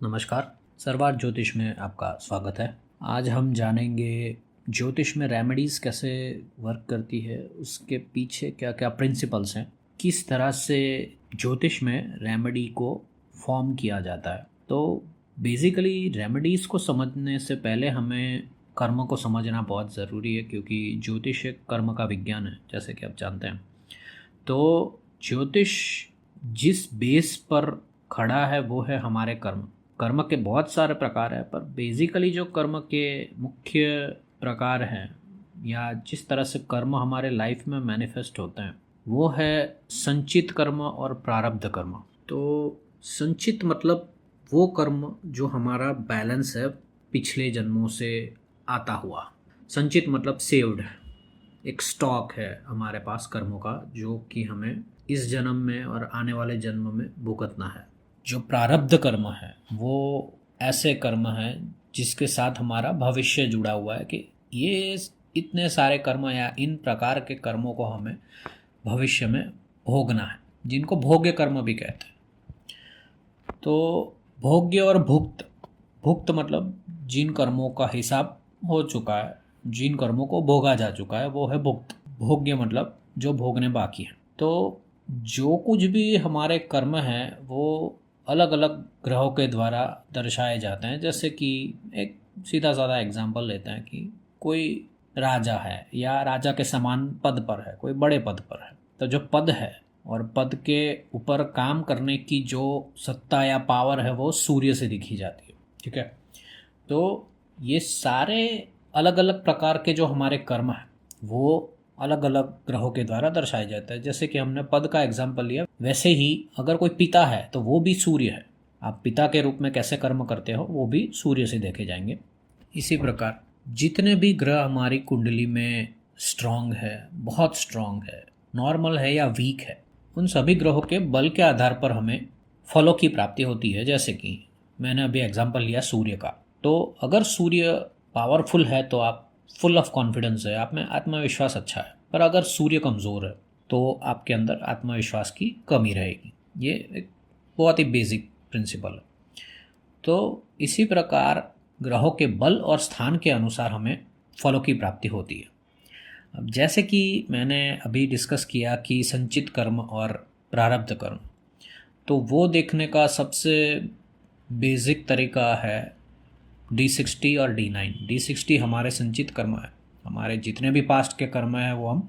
नमस्कार। सर्वार्थ ज्योतिष में आपका स्वागत है। आज हम जानेंगे ज्योतिष में रेमेडीज़ कैसे वर्क करती है, उसके पीछे क्या क्या प्रिंसिपल्स हैं, किस तरह से ज्योतिष में रेमेडी को फॉर्म किया जाता है। तो बेसिकली रेमेडीज़ को समझने से पहले हमें कर्म को समझना बहुत ज़रूरी है, क्योंकि ज्योतिष एक कर्म का विज्ञान है, जैसे कि आप जानते हैं। तो ज्योतिष जिस बेस पर खड़ा है वो है हमारे कर्म। कर्म के बहुत सारे प्रकार हैं, पर बेसिकली जो कर्म के मुख्य प्रकार हैं या जिस तरह से कर्म हमारे लाइफ में मैनिफेस्ट होते हैं वो है संचित कर्म और प्रारब्ध कर्म। तो संचित मतलब वो कर्म जो हमारा बैलेंस है पिछले जन्मों से आता हुआ। संचित मतलब सेव्ड है, एक स्टॉक है हमारे पास कर्मों का, जो कि हमें इस जन्म में और आने वाले जन्म में भुगतना है। जो प्रारब्ध कर्म है वो ऐसे कर्म है जिसके साथ हमारा भविष्य जुड़ा हुआ है, कि ये इतने सारे कर्म या इन प्रकार के कर्मों को हमें भविष्य में भोगना है, जिनको भोग्य कर्म भी कहते हैं। तो भोग्य और भुक्त, भुक्त मतलब जिन कर्मों का हिसाब हो चुका है, जिन कर्मों को भोगा जा चुका है, वो है भुक्त। भोग्य मतलब जो भोगने बाकी है। तो जो कुछ भी हमारे कर्म हैं वो अलग अलग ग्रहों के द्वारा दर्शाए जाते हैं। जैसे कि एक सीधा साधा एग्जांपल लेते हैं कि कोई राजा है या राजा के समान पद पर है, कोई बड़े पद पर है, तो जो पद है और पद के ऊपर काम करने की जो सत्ता या पावर है वो सूर्य से दिखी जाती है। ठीक है। तो ये सारे अलग अलग प्रकार के जो हमारे कर्म हैं वो अलग अलग ग्रहों के द्वारा दर्शाए जाते हैं। जैसे कि हमने पद का एग्जाम्पल लिया, वैसे ही अगर कोई पिता है तो वो भी सूर्य है। आप पिता के रूप में कैसे कर्म करते हो वो भी सूर्य से देखे जाएंगे। इसी प्रकार जितने भी ग्रह हमारी कुंडली में स्ट्रांग है, बहुत स्ट्रांग है, नॉर्मल है या वीक है, उन सभी ग्रहों के बल के आधार पर हमें फलों की प्राप्ति होती है। जैसे कि मैंने अभी एग्जाम्पल लिया सूर्य का। तो अगर सूर्य पावरफुल है तो आप फुल ऑफ कॉन्फिडेंस है, आप में आत्मविश्वास अच्छा है। पर अगर सूर्य कमज़ोर है तो आपके अंदर आत्मविश्वास की कमी रहेगी। ये एक बहुत ही बेसिक प्रिंसिपल है। तो इसी प्रकार ग्रहों के बल और स्थान के अनुसार हमें फलों की प्राप्ति होती है। अब जैसे कि मैंने अभी डिस्कस किया कि संचित कर्म और प्रारब्ध कर्म, तो वो देखने का सबसे बेसिक तरीका है D60 और D9। D60 हमारे संचित कर्म है, हमारे जितने भी पास्ट के कर्म हैं वो हम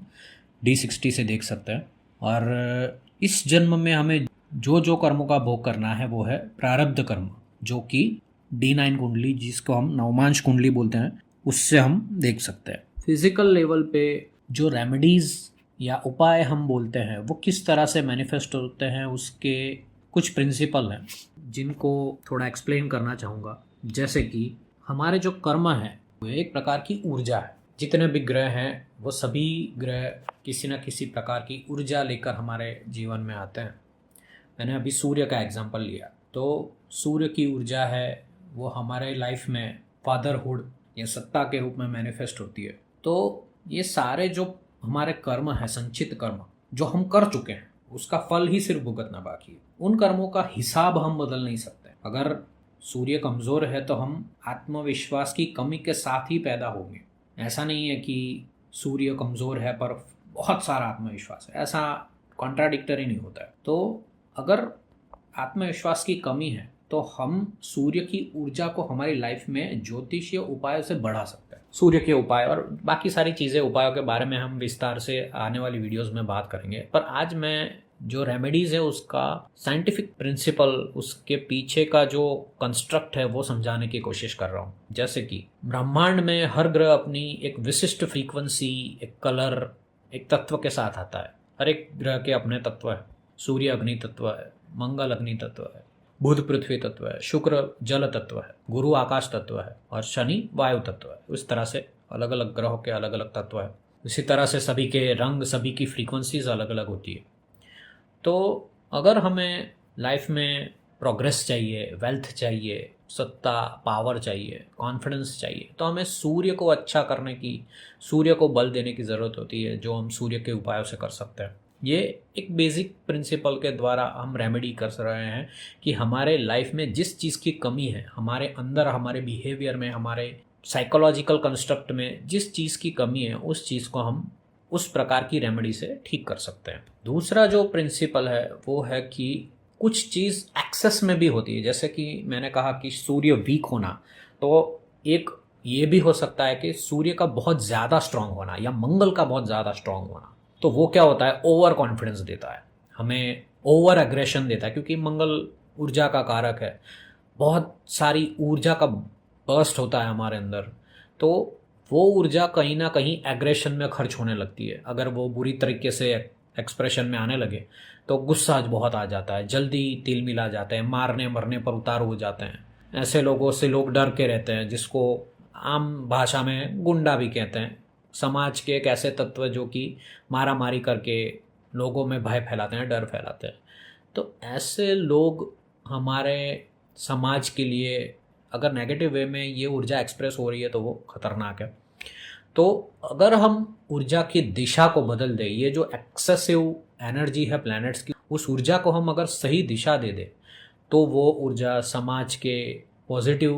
D60 से देख सकते हैं। और इस जन्म में हमें जो जो कर्मों का भोग करना है वो है प्रारब्ध कर्म, जो कि D9 कुंडली, जिसको हम नवमांश कुंडली बोलते हैं, उससे हम देख सकते हैं। फिजिकल लेवल पे जो रेमेडीज़ या उपाय हम बोलते हैं वो किस तरह से मैनिफेस्ट होते हैं, उसके कुछ प्रिंसिपल हैं जिनको थोड़ा एक्सप्लेन करना चाहूँगा। जैसे कि हमारे जो कर्म हैं वो एक प्रकार की ऊर्जा है। जितने भी ग्रह हैं वो सभी ग्रह किसी न किसी प्रकार की ऊर्जा लेकर हमारे जीवन में आते हैं। मैंने अभी सूर्य का एग्जांपल लिया, तो सूर्य की ऊर्जा है वो हमारे लाइफ में फादरहुड या सत्ता के रूप में मैनिफेस्ट होती है। तो ये सारे जो हमारे कर्म हैं, संचित कर्म जो हम कर चुके हैं, उसका फल ही सिर्फ भुगतना बाकी है। उन कर्मों का हिसाब हम बदल नहीं सकते। अगर सूर्य कमज़ोर है तो हम आत्मविश्वास की कमी के साथ ही पैदा होंगे। ऐसा नहीं है कि सूर्य कमज़ोर है पर बहुत सारा आत्मविश्वास है, ऐसा कॉन्ट्राडिक्टरी नहीं होता है। तो अगर आत्मविश्वास की कमी है तो हम सूर्य की ऊर्जा को हमारी लाइफ में ज्योतिषीय उपायों से बढ़ा सकते हैं। सूर्य के उपाय और बाकी सारी चीज़ें, उपायों के बारे में हम विस्तार से आने वाली वीडियोस में बात करेंगे। पर आज मैं जो रेमेडीज़ है उसका साइंटिफिक प्रिंसिपल, उसके पीछे का जो कंस्ट्रक्ट है वो समझाने की कोशिश कर रहा हूँ। जैसे कि ब्रह्मांड में हर ग्रह अपनी एक विशिष्ट फ्रीक्वेंसी, एक कलर, एक तत्व के साथ आता है। हर एक ग्रह के अपने तत्व है। सूर्य अग्नि तत्व है, मंगल अग्नि तत्व है, बुध पृथ्वी तत्व है, शुक्र जल तत्व है, गुरु आकाश तत्व है और शनि वायु तत्व है। उस तरह से अलग अलग ग्रहों के अलग अलग तत्व है। इसी तरह से सभी के रंग, सभी की फ्रीक्वेंसीज अलग अलग होती है। तो अगर हमें लाइफ में प्रोग्रेस चाहिए, वेल्थ चाहिए, सत्ता, पावर चाहिए, कॉन्फिडेंस चाहिए, तो हमें सूर्य को अच्छा करने की, सूर्य को बल देने की ज़रूरत होती है, जो हम सूर्य के उपायों से कर सकते हैं। ये एक बेसिक प्रिंसिपल के द्वारा हम रेमेडी कर रहे हैं कि हमारे लाइफ में जिस चीज़ की कमी है, हमारे अंदर, हमारे बिहेवियर में, हमारे साइकोलॉजिकल कंस्ट्रक्ट में जिस चीज़ की कमी है, उस चीज़ को हम उस प्रकार की रेमेडी से ठीक कर सकते हैं। दूसरा जो प्रिंसिपल है वो है कि कुछ चीज़ एक्सेस में भी होती है। जैसे कि मैंने कहा कि सूर्य वीक होना, तो एक ये भी हो सकता है कि सूर्य का बहुत ज़्यादा स्ट्रांग होना या मंगल का बहुत ज़्यादा स्ट्रांग होना। तो वो क्या होता है, ओवर कॉन्फिडेंस देता है हमें, ओवर एग्रेशन देता है, क्योंकि मंगल ऊर्जा का कारक है, बहुत सारी ऊर्जा का बर्स्ट होता है हमारे अंदर। तो वो ऊर्जा कहीं ना कहीं एग्रेशन में खर्च होने लगती है। अगर वो बुरी तरीके से एक्सप्रेशन में आने लगे तो गुस्सा बहुत आ जाता है, जल्दी तिल मिला जाते हैं, मारने मरने पर उतार हो जाते हैं। ऐसे लोगों से लोग डर के रहते हैं, जिसको आम भाषा में गुंडा भी कहते हैं। समाज के एक ऐसे तत्व जो कि मारा मारी करके लोगों में भय फैलाते हैं, डर फैलाते हैं। तो ऐसे लोग हमारे समाज के लिए, अगर नेगेटिव वे में ये ऊर्जा एक्सप्रेस हो रही है तो वो खतरनाक है। तो अगर हम ऊर्जा की दिशा को बदल दें, ये जो एक्सेसिव एनर्जी है प्लैनेट्स की, उस ऊर्जा को हम अगर सही दिशा दे दें तो वो ऊर्जा समाज के पॉजिटिव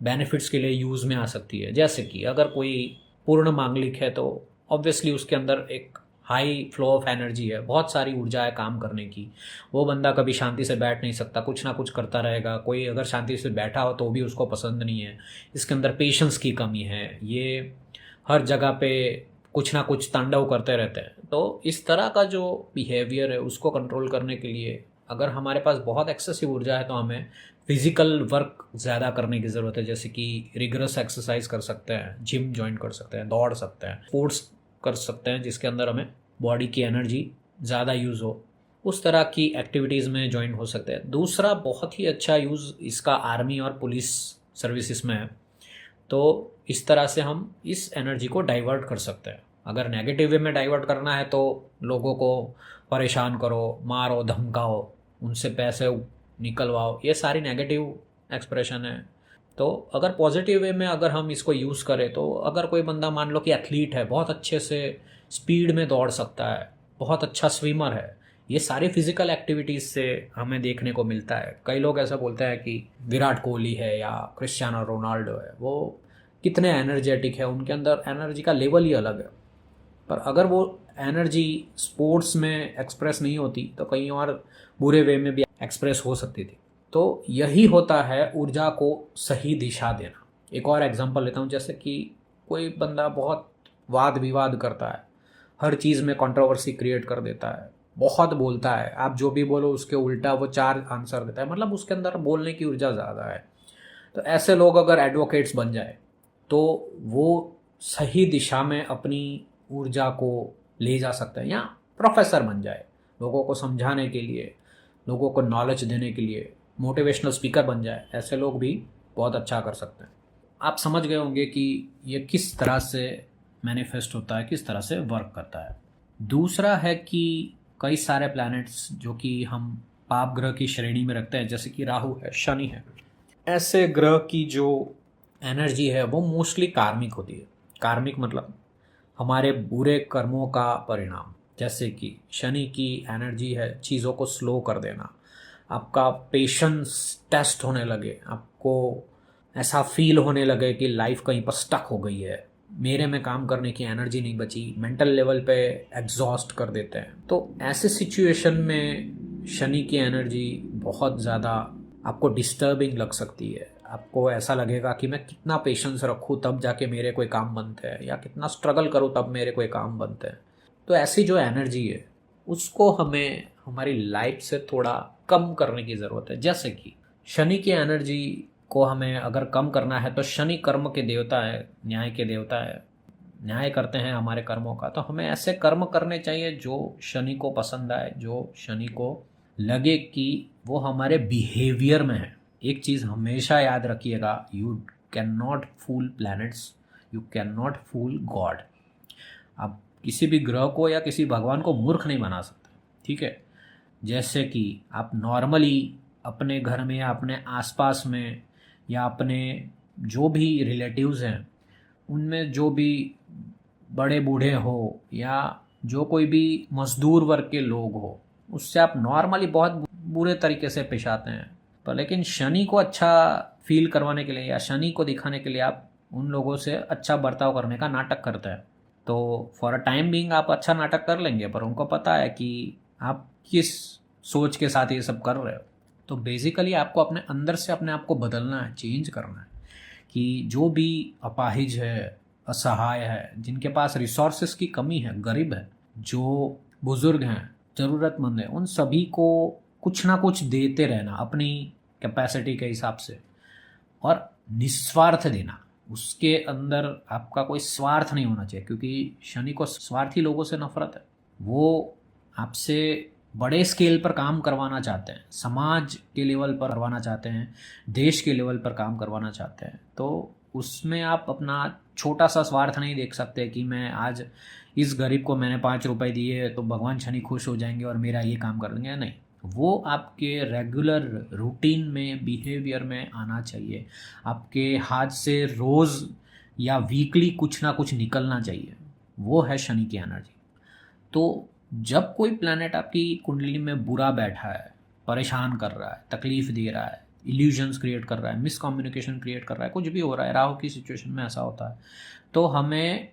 बेनिफिट्स के लिए यूज़ में आ सकती है। जैसे कि अगर कोई पूर्ण मांगलिक है तो ऑब्वियसली उसके अंदर एक हाई फ्लो ऑफ एनर्जी है, बहुत सारी ऊर्जा है काम करने की। वो बंदा कभी शांति से बैठ नहीं सकता, कुछ ना कुछ करता रहेगा। कोई अगर शांति से बैठा हो तो भी उसको पसंद नहीं है। इसके अंदर पेशेंस की कमी है, ये हर जगह पे कुछ ना कुछ तांडव करते रहते हैं। तो इस तरह का जो बिहेवियर है उसको कंट्रोल करने के लिए अगर हमारे पास बहुत एक्सेसिव ऊर्जा है तो हमें फिजिकल वर्क ज़्यादा करने की ज़रूरत है। जैसे कि रिगरस एक्सरसाइज कर सकते हैं, जिम ज्वाइन कर सकते हैं, दौड़ सकते हैं, स्पोर्ट्स कर सकते हैं जिसके अंदर हमें बॉडी की एनर्जी ज़्यादा यूज़ हो। उस तरह की एक्टिविटीज़ में ज्वाइन हो सकते हैं। दूसरा बहुत ही अच्छा यूज़ इसका आर्मी और पुलिस सर्विसेज में है। तो इस तरह से हम इस एनर्जी को डाइवर्ट कर सकते हैं। अगर नेगेटिव वे में डाइवर्ट करना है तो लोगों को परेशान करो, मारो, धमकाओ, उनसे पैसे निकलवाओ, ये सारी नेगेटिव एक्सप्रेशन है। तो अगर पॉजिटिव वे में अगर हम इसको यूज़ करें तो अगर कोई बंदा मान लो कि एथलीट है, बहुत अच्छे से स्पीड में दौड़ सकता है, बहुत अच्छा स्विमर है, ये सारी फिजिकल एक्टिविटीज़ से हमें देखने को मिलता है। कई लोग ऐसा बोलते हैं कि विराट कोहली है या क्रिस्टियानो रोनाल्डो है, वो कितने एनर्जेटिक है, उनके अंदर एनर्जी का लेवल ही अलग है। पर अगर वो एनर्जी स्पोर्ट्स में एक्सप्रेस नहीं होती तो कहीं और बुरे वे में भी एक्सप्रेस हो सकती थी। तो यही होता है ऊर्जा को सही दिशा देना। एक और एग्जांपल लेता हूँ, जैसे कि कोई बंदा बहुत वाद विवाद करता है, हर चीज़ में कंट्रोवर्सी क्रिएट कर देता है, बहुत बोलता है, आप जो भी बोलो उसके उल्टा वो 4 आंसर देता है, मतलब उसके अंदर बोलने की ऊर्जा ज़्यादा है। तो ऐसे लोग अगर एडवोकेट्स बन जाए तो वो सही दिशा में अपनी ऊर्जा को ले जा सकते हैं, या प्रोफेसर बन जाए लोगों को समझाने के लिए, लोगों को नॉलेज देने के लिए, मोटिवेशनल स्पीकर बन जाए। ऐसे लोग भी बहुत अच्छा कर सकते हैं। आप समझ गए होंगे कि ये किस तरह से मैनिफेस्ट होता है, किस तरह से वर्क करता है। दूसरा है कि कई सारे प्लैनेट्स जो कि हम पाप ग्रह की श्रेणी में रखते हैं, जैसे कि राहु है, शनि है, ऐसे ग्रह की जो एनर्जी है वो मोस्टली कार्मिक होती है। कार्मिक मतलब हमारे बुरे कर्मों का परिणाम। जैसे कि शनि की एनर्जी है चीज़ों को स्लो कर देना, आपका पेशेंस टेस्ट होने लगे, आपको ऐसा फील होने लगे कि लाइफ कहीं पर स्टक हो गई है, मेरे में काम करने की एनर्जी नहीं बची, मेंटल लेवल पे एग्जॉस्ट कर देते हैं। तो ऐसे सिचुएशन में शनि की एनर्जी बहुत ज़्यादा आपको डिस्टर्बिंग लग सकती है। आपको ऐसा लगेगा कि मैं कितना पेशेंस रखूँ तब जाके मेरे कोई काम बनते हैं, या कितना स्ट्रगल करूँ तब मेरे कोई काम बनते हैं। तो ऐसी जो एनर्जी है उसको हमें हमारी लाइफ से थोड़ा कम करने की ज़रूरत है। जैसे कि शनि की एनर्जी को हमें अगर कम करना है तो शनि कर्म के देवता है, न्याय के देवता है, न्याय करते हैं हमारे कर्मों का। तो हमें ऐसे कर्म करने चाहिए जो शनि को पसंद आए, जो शनि को लगे कि वो हमारे बिहेवियर में है। एक चीज़ हमेशा याद रखिएगा, you can not fool planets, you can not fool God. आप किसी भी ग्रह को या किसी भगवान को मूर्ख नहीं बना सकते, ठीक है। जैसे कि आप नॉर्मली अपने घर में या अपने आसपास में या अपने जो भी रिलेटिव्स हैं उनमें जो भी बड़े बूढ़े हो या जो कोई भी मजदूर वर्ग के लोग हो, उससे आप नॉर्मली बहुत बुरे तरीके से पेश आते हैं। पर लेकिन शनि को अच्छा फील करवाने के लिए या शनि को दिखाने के लिए आप उन लोगों से अच्छा बर्ताव करने का नाटक करते हैं। तो फॉर अ टाइम बीइंग आप अच्छा नाटक कर लेंगे, पर उनको पता है कि आप किस सोच के साथ ये सब कर रहे हो। तो बेसिकली आपको अपने अंदर से अपने आप को बदलना है, चेंज करना है कि जो भी अपाहिज है, असहाय है, जिनके पास रिसोर्सेस की कमी है, गरीब है, जो बुजुर्ग हैं, ज़रूरतमंद है, उन सभी को कुछ ना कुछ देते रहना अपनी कैपेसिटी के हिसाब से, और निस्वार्थ देना। उसके अंदर आपका कोई स्वार्थ नहीं होना चाहिए, क्योंकि शनि को स्वार्थी लोगों से नफरत है। वो आपसे बड़े स्केल पर काम करवाना चाहते हैं, समाज के लेवल पर करवाना चाहते हैं, देश के लेवल पर काम करवाना चाहते हैं। तो उसमें आप अपना छोटा सा स्वार्थ नहीं देख सकते कि मैं आज इस गरीब को मैंने 5 रुपए दिए तो भगवान शनि खुश हो जाएंगे और मेरा ये काम कर देंगे। नहीं, वो आपके रेगुलर रूटीन में, बिहेवियर में आना चाहिए। आपके हाथ से रोज़ या वीकली कुछ ना कुछ निकलना चाहिए। वो है शनि की एनर्जी। तो जब कोई प्लैनेट आपकी कुंडली में बुरा बैठा है, परेशान कर रहा है, तकलीफ दे रहा है, इल्यूजन्स क्रिएट कर रहा है, मिसकम्युनिकेशन क्रिएट कर रहा है, कुछ भी हो रहा है, राहु की सिचुएशन में ऐसा होता है, तो हमें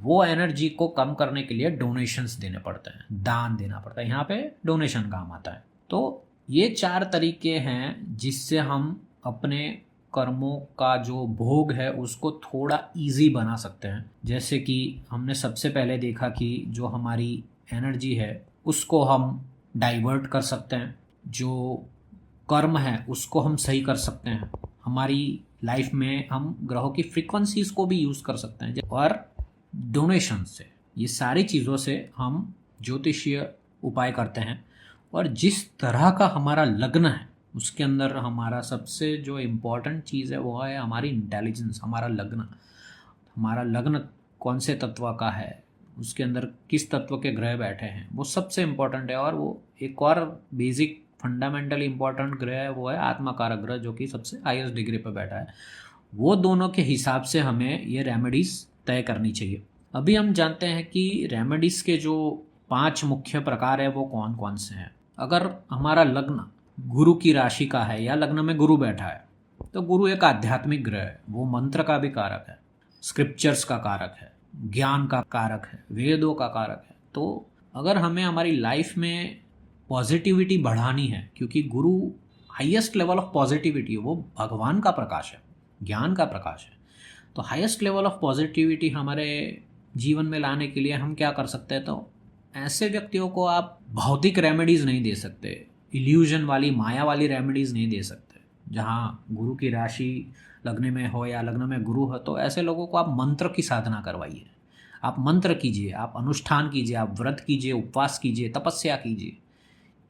वो एनर्जी को कम करने के लिए डोनेशंस देने पड़ते हैं, दान देना पड़ता है। यहाँ पे डोनेशन काम आता है। तो ये 4 तरीके हैं जिससे हम अपने कर्मों का जो भोग है उसको थोड़ा इजी बना सकते हैं। जैसे कि हमने सबसे पहले देखा कि जो हमारी एनर्जी है उसको हम डाइवर्ट कर सकते हैं, जो कर्म है उसको हम सही कर सकते हैं, हमारी लाइफ में हम ग्रहों की फ्रीक्वेंसीज को भी यूज़ कर सकते हैं, और डोनेशन से, ये सारी चीज़ों से हम ज्योतिषीय उपाय करते हैं। और जिस तरह का हमारा लग्न है उसके अंदर हमारा सबसे जो इम्पोर्टेंट चीज़ है वो है हमारी इंटेलिजेंस, हमारा लग्न। हमारा लग्न कौन से तत्व का है, उसके अंदर किस तत्व के ग्रह बैठे हैं, वो सबसे इम्पोर्टेंट है। और वो एक और बेसिक फंडामेंटली इम्पोर्टेंट ग्रह है, वो है आत्मा कारक ग्रह, जो कि सबसे हाईएस्ट डिग्री पर बैठा है। वो दोनों के हिसाब से हमें ये रेमेडीज़ तय करनी चाहिए। अभी हम जानते हैं कि रेमेडीज़ के जो 5 मुख्य प्रकार है वो कौन कौन से हैं। अगर हमारा लग्न गुरु की राशि का है या लग्न में गुरु बैठा है, तो गुरु एक आध्यात्मिक ग्रह है, वो मंत्र का भी कारक है, स्क्रिप्चर्स का कारक है, ज्ञान का कारक है, वेदों का कारक है। तो अगर हमें हमारी लाइफ में पॉजिटिविटी बढ़ानी है, क्योंकि गुरु हाईएस्ट लेवल ऑफ पॉजिटिविटी, वो भगवान का प्रकाश है, ज्ञान का प्रकाश है। तो हाईएस्ट लेवल ऑफ पॉजिटिविटी हमारे जीवन में लाने के लिए हम क्या कर सकते हैं, तो ऐसे व्यक्तियों को आप भौतिक रेमेडीज़ नहीं दे सकते, इल्यूजन वाली, माया वाली रेमेडीज़ नहीं दे सकते। जहाँ गुरु की राशि लग्न में हो या लग्न में गुरु हो, तो ऐसे लोगों को आप मंत्र की साधना करवाइए, आप मंत्र कीजिए, आप अनुष्ठान कीजिए, आप व्रत कीजिए, उपवास कीजिए, तपस्या कीजिए।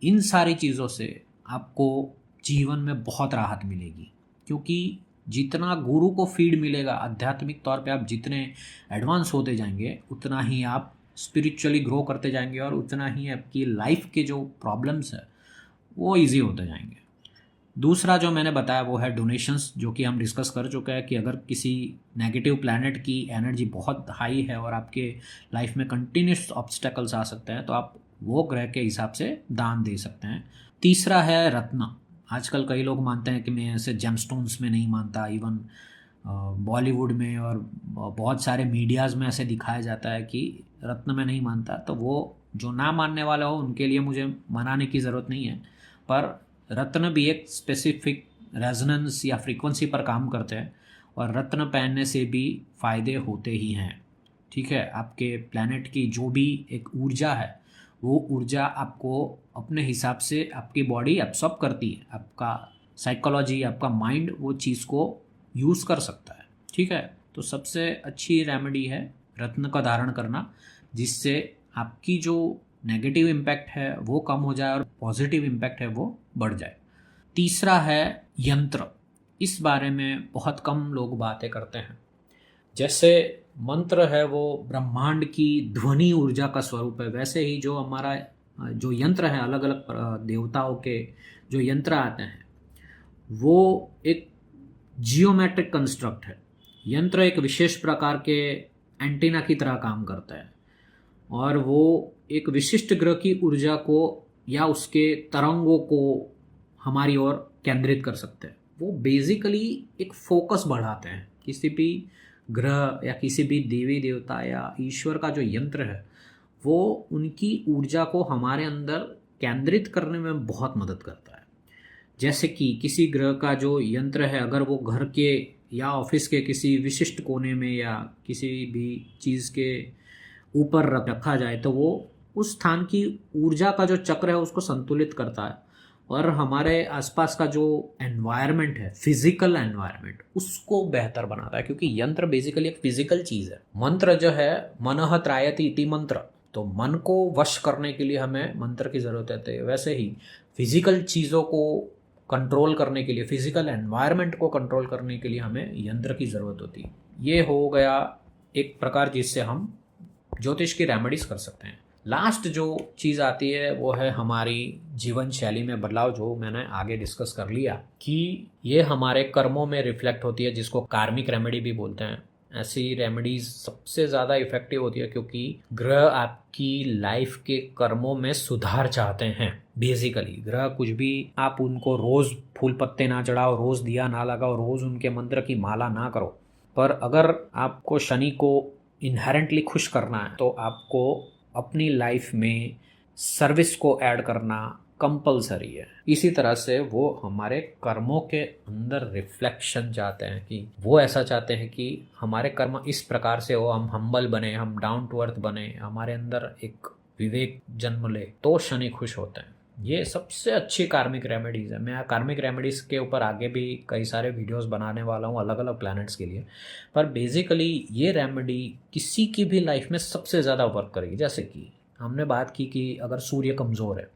इन सारी चीज़ों से आपको जीवन में बहुत राहत मिलेगी, क्योंकि जितना गुरु को फीड मिलेगा आध्यात्मिक तौर पे, आप जितने एडवांस होते जाएंगे उतना ही आप स्पिरिचुअली ग्रो करते जाएंगे, और उतना ही आपकी लाइफ के जो प्रॉब्लम्स है वो इजी होते जाएंगे। दूसरा जो मैंने बताया वो है डोनेशंस, जो कि हम डिस्कस कर चुके हैं कि अगर किसी नेगेटिव प्लैनेट की एनर्जी बहुत हाई है और आपके लाइफ में कंटिन्यूस ऑब्स्टेकल्स आ सकते हैं, तो आप वो ग्रह के हिसाब से दान दे सकते हैं। तीसरा है रत्न। आजकल कई लोग मानते हैं कि मैं ऐसे जेमस्टोन्स में नहीं मानता, इवन बॉलीवुड में और बहुत सारे मीडियाज़ में ऐसे दिखाया जाता है कि रत्न में नहीं मानता। तो वो जो ना मानने वाला हो उनके लिए मुझे मनाने की ज़रूरत नहीं है, पर रत्न भी एक स्पेसिफिक रेजोनेंस या फ्रीक्वेंसी पर काम करते हैं, और रत्न पहनने से भी फ़ायदे होते ही हैं। ठीक है, आपके प्लैनेट की जो भी एक ऊर्जा है, वो ऊर्जा आपको अपने हिसाब से आपकी बॉडी एब्सॉर्ब करती है, आपका साइकोलॉजी, आपका माइंड वो चीज़ को यूज़ कर सकता है। ठीक है, तो सबसे अच्छी रेमेडी है रत्न का धारण करना, जिससे आपकी जो नेगेटिव इम्पैक्ट है वो कम हो जाए और पॉजिटिव इम्पैक्ट है वो बढ़ जाए। तीसरा है यंत्र। इस बारे में बहुत कम लोग बातें करते हैं। जैसे मंत्र है वो ब्रह्मांड की ध्वनि ऊर्जा का स्वरूप है, वैसे ही जो हमारा जो यंत्र है, अलग अलग देवताओं के जो यंत्र आते हैं, वो एक जियोमेट्रिक कंस्ट्रक्ट है। यंत्र एक विशेष प्रकार के एंटीना की तरह काम करता है, और वो एक विशिष्ट ग्रह की ऊर्जा को या उसके तरंगों को हमारी ओर केंद्रित कर सकते हैं। वो बेसिकली एक फोकस बढ़ाते हैं। किसी भी ग्रह या किसी भी देवी देवता या ईश्वर का जो यंत्र है वो उनकी ऊर्जा को हमारे अंदर केंद्रित करने में बहुत मदद करता है। जैसे कि किसी ग्रह का जो यंत्र है, अगर वो घर के या ऑफिस के किसी विशिष्ट कोने में या किसी भी चीज़ के ऊपर रखा जाए तो वो उस स्थान की ऊर्जा का जो चक्र है उसको संतुलित करता है और हमारे आसपास का जो एनवायरनमेंट है, फिजिकल एनवायरनमेंट, उसको बेहतर बनाता है। क्योंकि यंत्र बेसिकली एक फिजिकल चीज़ है। मंत्र जो है, मनः त्रायति इति मंत्र, तो मन को वश करने के लिए हमें मंत्र की ज़रूरत है। वैसे ही फिजिकल चीज़ों को कंट्रोल करने के लिए, फिजिकल एनवायरनमेंट को कंट्रोल करने के लिए हमें यंत्र की ज़रूरत होती है। ये हो गया एक प्रकार जिससे हम ज्योतिष की रेमेडीज कर सकते हैं। लास्ट जो चीज़ आती है वो है हमारी जीवन शैली में बदलाव, जो मैंने आगे डिस्कस कर लिया कि ये हमारे कर्मों में रिफ्लेक्ट होती है, जिसको कार्मिक रेमेडी भी बोलते हैं। ऐसी रेमेडीज सबसे ज़्यादा इफेक्टिव होती है क्योंकि ग्रह आपकी लाइफ के कर्मों में सुधार चाहते हैं। बेसिकली ग्रह कुछ भी, आप उनको रोज़ फूल पत्ते ना चढ़ाओ, रोज़ दिया ना लगाओ, रोज़ उनके मंत्र की माला ना करो, पर अगर आपको शनि को इनहेरेंटली खुश करना है तो आपको अपनी लाइफ में सर्विस को ऐड करना कंपलसरी है। इसी तरह से वो हमारे कर्मों के अंदर रिफ्लेक्शन चाहते हैं कि वो ऐसा चाहते हैं कि हमारे कर्म इस प्रकार से हो, हम हम्बल बने, हम डाउन टू अर्थ बने, हमारे अंदर एक विवेक जन्म ले, तो शनि खुश होते हैं। ये सबसे अच्छी कार्मिक रेमेडीज़ है। मैं कार्मिक रेमेडीज़ के ऊपर आगे भी कई सारे वीडियोस बनाने वाला हूँ अलग अलग प्लैनेट्स के लिए, पर बेसिकली ये रेमेडी किसी की भी लाइफ में सबसे ज़्यादा वर्क करेगी। जैसे कि हमने बात की कि अगर सूर्य कमज़ोर है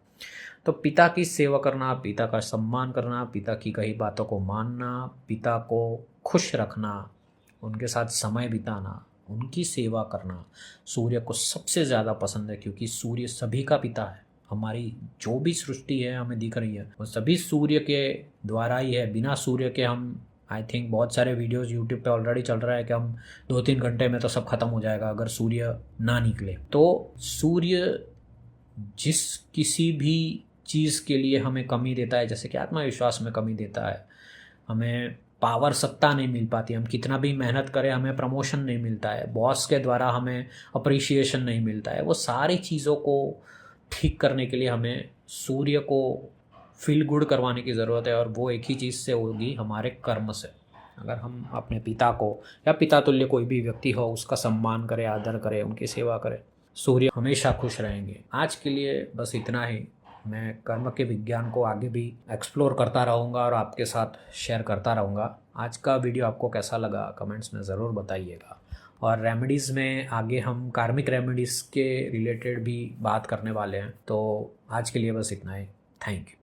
तो पिता की सेवा करना, पिता का सम्मान करना, पिता की कही बातों को मानना, पिता को खुश रखना, उनके साथ समय बिताना, उनकी सेवा करना सूर्य को सबसे ज़्यादा पसंद है। क्योंकि सूर्य सभी का पिता है। हमारी जो भी सृष्टि है हमें दिख रही है वो सभी सूर्य के द्वारा ही है। बिना सूर्य के हम, आई थिंक बहुत सारे वीडियोस यूट्यूब पे ऑलरेडी चल रहा है कि हम 2-3 घंटे में तो सब खत्म हो जाएगा अगर सूर्य ना निकले। तो सूर्य जिस किसी भी चीज़ के लिए हमें कमी देता है, जैसे कि आत्मविश्वास में कमी देता है, हमें पावर, सत्ता नहीं मिल पाती, हम कितना भी मेहनत करें हमें प्रमोशन नहीं मिलता है, बॉस के द्वारा हमें अप्रिशिएशन नहीं मिलता है, वो सारी चीज़ों को ठीक करने के लिए हमें सूर्य को फील गुड करवाने की ज़रूरत है। और वो एक ही चीज़ से होगी, हमारे कर्म से। अगर हम अपने पिता को या पिता तुल्य कोई भी व्यक्ति हो उसका सम्मान करें, आदर करें, उनकी सेवा करें, सूर्य हमेशा खुश रहेंगे। आज के लिए बस इतना ही। मैं कर्म के विज्ञान को आगे भी एक्सप्लोर करता रहूँगा और आपके साथ शेयर करता रहूँगा। आज का वीडियो आपको कैसा लगा कमेंट्स में ज़रूर बताइएगा। और रेमेडीज़ में आगे हम कार्मिक रेमेडीज़ के रिलेटेड भी बात करने वाले हैं। तो आज के लिए बस इतना ही। Thank you.